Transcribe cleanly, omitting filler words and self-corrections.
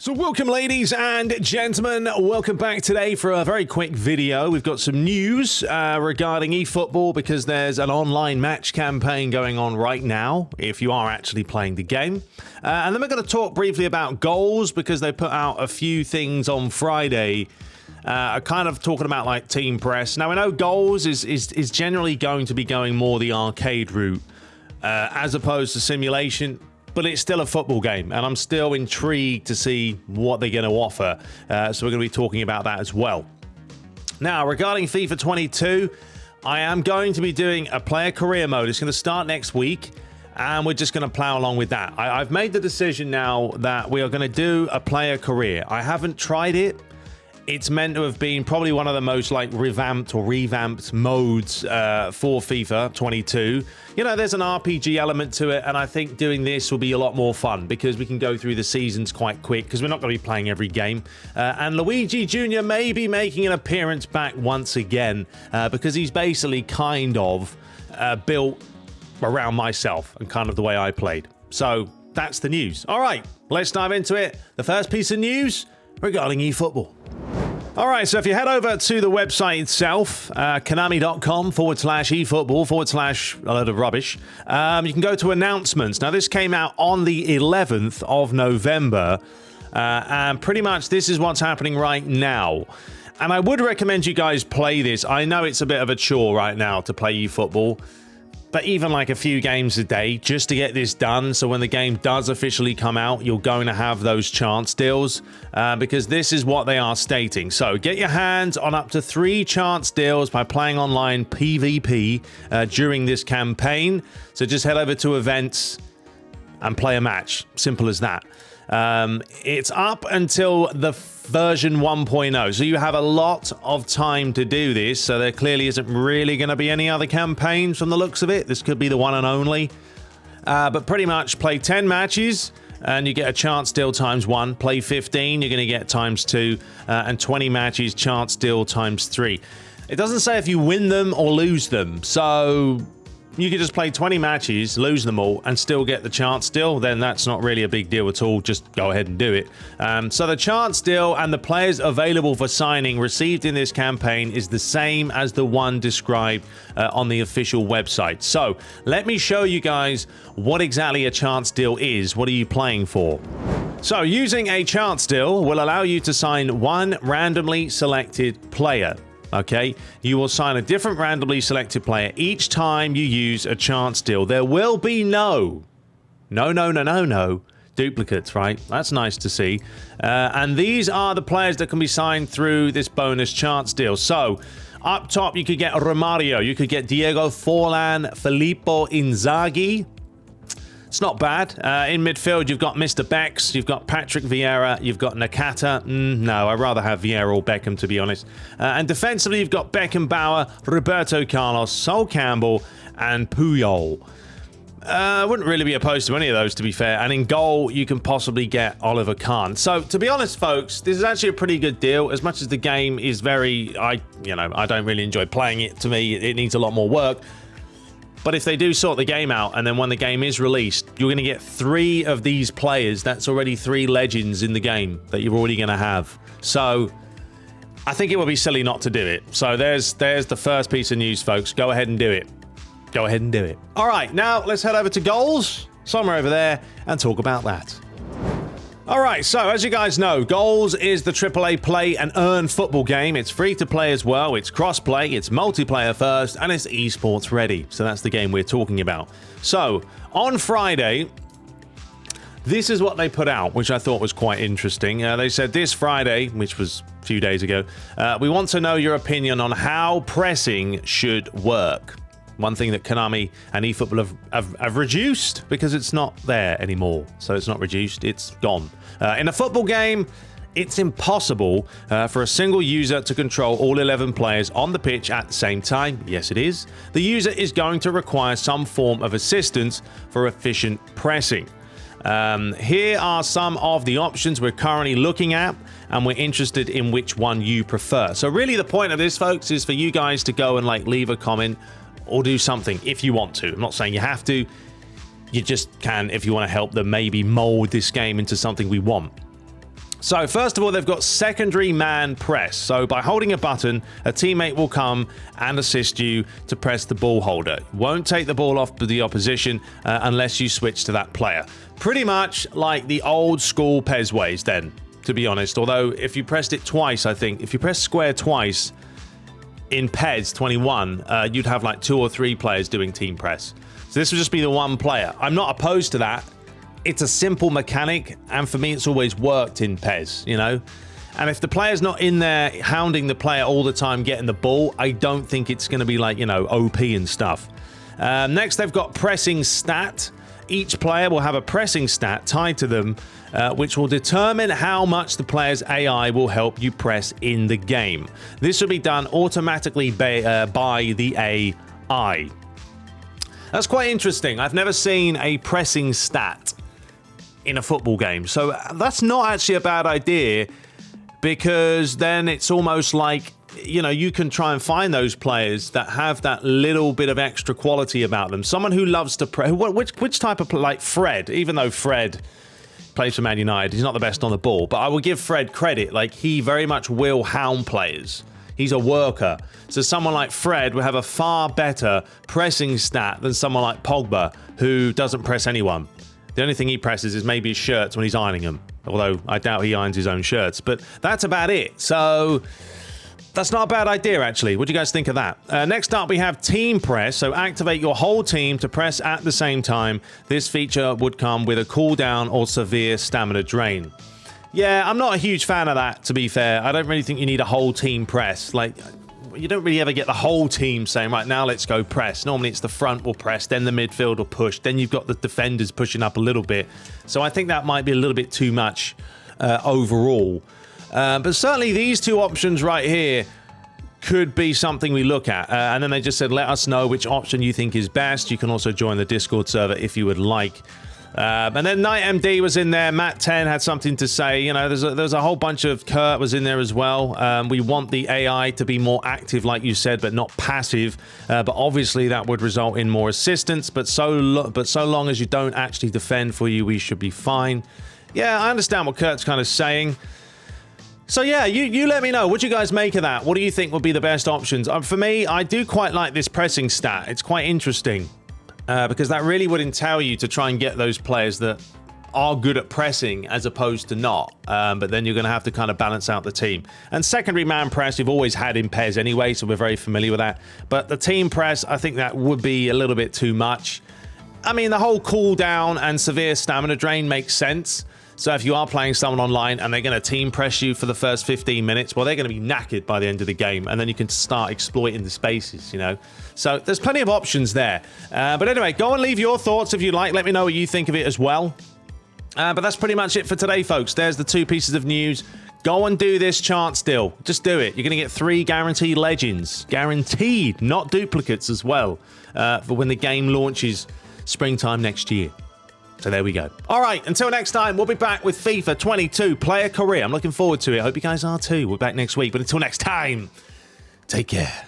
So welcome, ladies and gentlemen. Welcome back today for a very quick video. We've got some news regarding eFootball because there's an online match campaign going on right now if you are actually playing the game. And then we're going to talk briefly about goals because they put out a few things on Friday kind of talking about like team press. Now, I know goals is generally going to be going more the arcade route as opposed to simulation. But it's still a football game, and I'm still intrigued to see what they're going to offer. So we're going to be talking about that as well. Now, regarding FIFA 22, I am going to be doing a player career mode. It's going to start next week, and we're just going to plow along with that. I've made the decision now that we are going to do a player career. I haven't tried it. It's meant to have been probably one of the most like revamped modes for FIFA 22. You know, there's an RPG element to it, and I think doing this will be a lot more fun because we can go through the seasons quite quick because we're not going to be playing every game. And Luigi Jr. may be making an appearance back once again because he's basically kind of built around myself and kind of the way I played. So that's the news. All right, let's dive into it. The first piece of news regarding eFootball. All right, so if you head over to the website itself, konami.com/efootball/ a load of rubbish, you can go to announcements. Now, this came out on the 11th of November, and pretty much this is what's happening right now. And I would recommend you guys play this. I know it's a bit of a chore right now to play eFootball, but even like a few games a day just to get this done. So when the game does officially come out, you're going to have those chance deals because this is what they are stating. So get your hands on up to 3 chance deals by playing online PvP during this campaign. So just head over to events and play a match. Simple as that. It's up until the version 1.0, so you have a lot of time to do this. So there clearly isn't really going to be any other campaigns from the looks of it. This could be the one and only. But pretty much play 10 matches and you get a chance deal ×1. Play 15, you're going to get ×2. And 20 matches, chance deal ×3. It doesn't say if you win them or lose them. So you could just play 20 matches, lose them all, and still get the chance deal. Then that's not really a big deal at all. Just go ahead and do it. So the chance deal and the players available for signing received in this campaign is the same as the one described on the official website. So let me show you guys what exactly a chance deal is. What are you playing for? So using a chance deal will allow you to sign one randomly selected player. Okay, you will sign a different randomly selected player each time you use a chance deal. There will be no duplicates, right? That's nice to see. And these are the players that can be signed through this bonus chance deal. So up top, you could get Romario, you could get Diego Forlan, Filippo Inzaghi. It's not bad. In midfield, you've got Mr. Bex, you've got Patrick Vieira, you've got Nakata. No, I'd rather have Vieira or Beckham, to be honest. And defensively, you've got Beckenbauer, Roberto Carlos, Sol Campbell, and Puyol. I wouldn't really be opposed to any of those, to be fair. And in goal, you can possibly get Oliver Kahn. So, to be honest, folks, this is actually a pretty good deal. As much as the game is very, I don't really enjoy playing it. To me, it needs a lot more work. But if they do sort the game out, and then when the game is released, you're going to get 3 of these players. That's already 3 legends in the game that you're already going to have. So I think it would be silly not to do it. So there's the first piece of news, folks. Go ahead and do it. Go ahead and do it. All right, now let's head over to goals, somewhere over there, and talk about that. All right, so as you guys know, Goals is the AAA play and earn football game. It's free to play as well. It's cross-play, it's multiplayer first, and it's esports ready. So that's the game we're talking about. So on Friday, this is what they put out, which I thought was quite interesting. They said this Friday, which was a few days ago, we want to know your opinion on how pressing should work. One thing that Konami and eFootball have reduced because it's not there anymore. So it's not reduced, it's gone. In a football game, it's impossible for a single user to control all 11 players on the pitch at the same time. Yes, it is. The user is going to require some form of assistance for efficient pressing. Here are some of the options we're currently looking at, and we're interested in which one you prefer. So really the point of this, folks, is for you guys to go and leave a comment or do something if you want to. I'm not saying you have to. You just can if you want to help them maybe mold this game into something we want. So first of all, they've got secondary man press. So by holding a button, a teammate will come and assist you to press the ball holder. Won't take the ball off the opposition unless you switch to that player. Pretty much like the old school PES ways then, to be honest. Although if you pressed it twice, I think, if you press square twice in PES 21, you'd have like 2 or 3 players doing team press. So this would just be the one player. I'm not opposed to that. It's a simple mechanic, and for me, it's always worked in PES, you know? And if the player's not in there hounding the player all the time getting the ball, I don't think it's going to be like, you know, OP and stuff. Next, they've got pressing stat. Each player will have a pressing stat tied to them, which will determine how much the player's AI will help you press in the game. This will be done automatically by the AI. That's quite interesting. I've never seen a pressing stat in a football game. So that's not actually a bad idea, because then it's almost like, you know, you can try and find those players that have that little bit of extra quality about them. Someone who loves to press. Which type of, like Fred, even though Fred plays for Man United, he's not the best on the ball, but I will give Fred credit. Like, he very much will hound players. He's a worker. So someone like Fred will have a far better pressing stat than someone like Pogba, who doesn't press anyone. The only thing he presses is maybe his shirts when he's ironing them. Although I doubt he irons his own shirts. But that's about it. So that's not a bad idea, actually. What do you guys think of that? Next up, we have team press. So activate your whole team to press at the same time. This feature would come with a cooldown or severe stamina drain. Yeah, I'm not a huge fan of that, to be fair. I don't really think you need a whole team press. Like, you don't really ever get the whole team saying, right, now let's go press. Normally it's the front will press, then the midfield will push, then you've got the defenders pushing up a little bit. So I think that might be a little bit too much overall. But certainly these two options right here could be something we look at. And then they just said, let us know which option you think is best. You can also join the Discord server if you would like. And then Night MD was in there. Matt 10 had something to say. You know, there's a whole bunch of Kurt was in there as well. We want the AI to be more active, like you said, but not passive. But obviously that would result in more assistance. But so long as you don't actually defend for you, we should be fine. Yeah, I understand what Kurt's kind of saying. So yeah, you let me know. What do you guys make of that? What do you think would be the best options? For me, I do quite like this pressing stat. It's quite interesting. Because that really would entail you to try and get those players that are good at pressing as opposed to not. But then you're going to have to kind of balance out the team. And secondary man press, we've always had in PES anyway, so we're very familiar with that. But the team press, I think that would be a little bit too much. I mean, the whole cooldown and severe stamina drain makes sense. So if you are playing someone online and they're going to team press you for the first 15 minutes, well, they're going to be knackered by the end of the game, and then you can start exploiting the spaces, you know. So there's plenty of options there. But anyway, go and leave your thoughts if you like. Let me know what you think of it as well. But that's pretty much it for today, folks. There's the 2 pieces of news. Go and do this chance deal. Just do it. You're going to get 3 guaranteed legends. Guaranteed, not duplicates as well, for when the game launches springtime next year. So there we go. All right, until next time, we'll be back with FIFA 22 Player Career. I'm looking forward to it. I hope you guys are too. We're back next week. But until next time, take care.